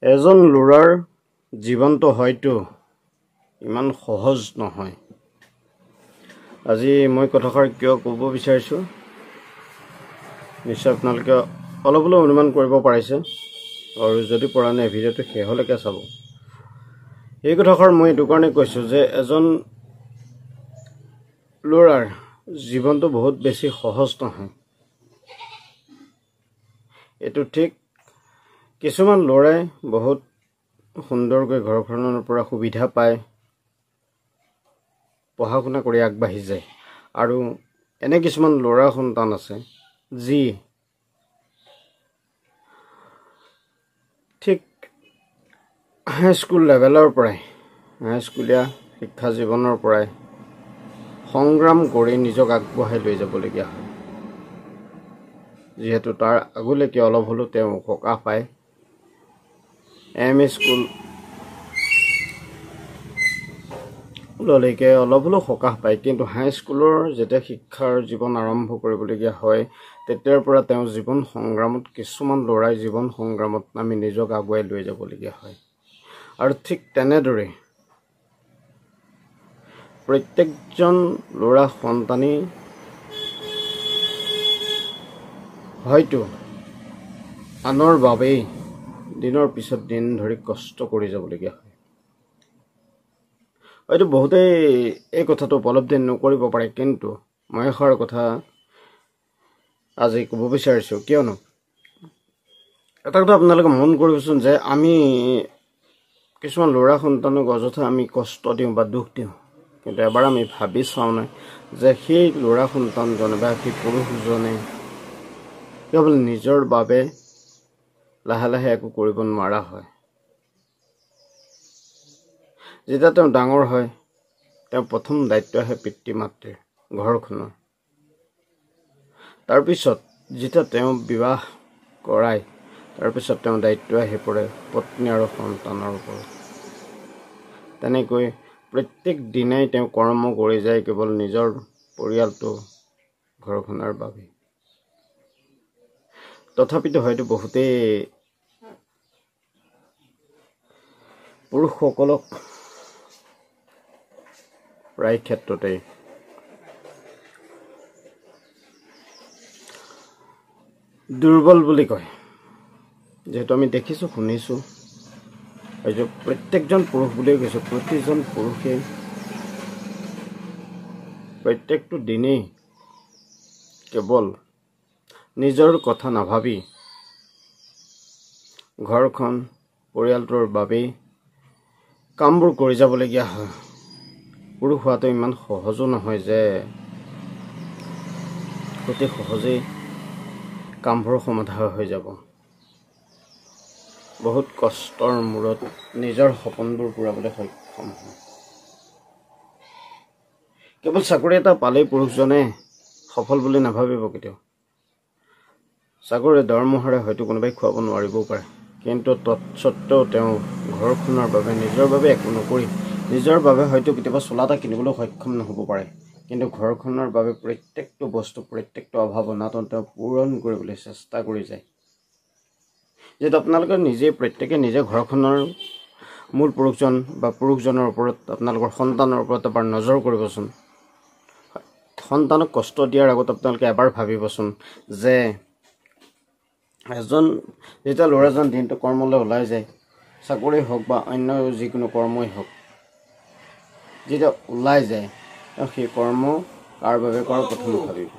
এজন ল'ৰাৰ জীৱনটো হয়তো ইমান সহজ নহয়। আজি মই কথাষাৰ কিয় ক'ব বিচাৰিছোঁ, নিশ্চয় আপোনালোকে অলপ হ'লেও অনুমান কৰিব পাৰিছে, আৰু যদি পৰা নাই ভিডিঅ'টো শেষলৈকে চাব। এই কথাষাৰ মই এইটো কাৰণে কৈছোঁ যে এজন ল'ৰাৰ জীৱনটো বহুত বেছি সহজ নহয়। এইটো ঠিক, কিছুমান ল'ৰাই বহুত সুন্দৰকৈ ঘৰখনৰ পৰা সুবিধা পায়, পঢ়া শুনা কৰি আগবাঢ়ি যায়, আৰু এনে কিছুমান ল'ৰা সন্তান আছে যি ঠিক হাইস্কুল লেভেলৰ পৰাই, হাইস্কুলীয়া শিক্ষা জীৱনৰ পৰাই সংগ্ৰাম কৰি নিজক আগবঢ়াই লৈ যাবলগীয়া হয়, যিহেতু তাৰ আগলৈকে অলপ হ'লেও তেওঁ সকাহ পায়। এম ই স্কুললৈকে অলপ হ'লেও সকাহ পায়, কিন্তু হাইস্কুলৰ যেতিয়া শিক্ষাৰ জীৱন আৰম্ভ কৰিবলগীয়া হয়, তেতিয়াৰ পৰা তেওঁ জীৱন সংগ্ৰামত, কিছুমান ল'ৰাই জীৱন সংগ্ৰামত আমি নিজক আগুৱাই লৈ যাবলগীয়া হয়। আৰু ঠিক তেনেদৰে প্ৰত্যেকজন ল'ৰা সন্তানেই হয়তো আনৰ বাবেই দিনৰ পিছত দিন ধৰি কষ্ট কৰি যাবলগীয়া হয়। হয়তো বহুতেই এই কথাটো উপলব্ধি নকৰিব পাৰে, কিন্তু মই এষাৰ কথা আজি ক'ব বিচাৰিছোঁ। কিয়নো এটা কথা আপোনালোকে মন কৰিবচোন যে আমি কিছুমান ল'ৰা সন্তানক অযথা আমি কষ্ট দিওঁ বা দুখ দিওঁ, কিন্তু এবাৰ আমি ভাবি চাওঁ নাই যে সেই ল'ৰা সন্তানজনে বা সেই পুৰুষজনে কেৱল নিজৰ বাবে লাহে লাহে একো কৰিব নোৱাৰা হয়। যেতিয়া তেওঁ ডাঙৰ হয়, তেওঁ প্ৰথম দায়িত্ব আহে পিতৃ মাতৃৰ, ঘৰখনৰ। তাৰপিছত যেতিয়া তেওঁ বিবাহ কৰায়, তাৰপিছত তেওঁ দায়িত্ব আহি পৰে পত্নী আৰু সন্তানৰ ওপৰত। তেনেকৈ প্ৰত্যেক দিনাই তেওঁ কৰ্ম কৰি যায় কেৱল নিজৰ পৰিয়ালটো, ঘৰখনৰ বাবে। তথাপিতো হয়তো বহুতেই পুৰুষসকলক প্ৰায় ক্ষেত্ৰতেই দুৰ্বল বুলি কয়, যিহেতু আমি দেখিছোঁ, শুনিছোঁ। হয়তো প্ৰত্যেকজন পুৰুষ বুলিয়ে কৈছোঁ, প্ৰতিজন পুৰুষে প্ৰত্যেকটো দিনেই কেৱল নিজৰ কথা নাভাবি ঘৰখন, পৰিয়ালটোৰ বাবেই কামবোৰ কৰি যাবলগীয়া হয়। পুৰুষ হোৱাটো ইমান সহজো নহয় যে অতি সহজেই কামবোৰ সমাধা হৈ যাব। বহুত কষ্টৰ মূৰত নিজৰ সপোনবোৰ পূৰাবলৈ সক্ষম হয়। কেৱল চাকৰি এটা পালেই পুৰুষজনে সফল বুলি নাভাবিব কেতিয়াও। চাকৰি দৰমহাৰে হয়তো কোনোবাই খুৱাব নোৱাৰিবও পাৰে, কিন্তু তৎসত্ত্বেও তেওঁ ঘৰখনৰ বাবে, নিজৰ বাবে একো নকৰি, নিজৰ বাবে হয়তো কেতিয়াবা চোলা এটা কিনিবলৈ সক্ষম নহ'ব পাৰে, কিন্তু ঘৰখনৰ বাবে প্ৰত্যেকটো বস্তু, প্ৰত্যেকটো অভাৱ অনাটন তেওঁ পূৰণ কৰিবলৈ চেষ্টা কৰি যায়। যিহেতু আপোনালোকে নিজেই প্ৰত্যেকে নিজে ঘৰখনৰ মূল পুৰুষজন বা পুৰুষজনৰ ওপৰত, আপোনালোকৰ সন্তানৰ ওপৰত এবাৰ নজৰ কৰিবচোন। সন্তানক কষ্ট দিয়াৰ আগত আপোনালোকে এবাৰ ভাবিবচোন যে যেতিয়া ল'ৰাজন দিনটো কৰ্মলৈ ওলাই যায়, চাকৰি হওক বা অন্য যিকোনো কৰ্মই হওক, যেতিয়া ওলাই যায় তেওঁ সেই কৰ্ম কাৰ বাবে কৰে প্ৰথমে ভাবিব।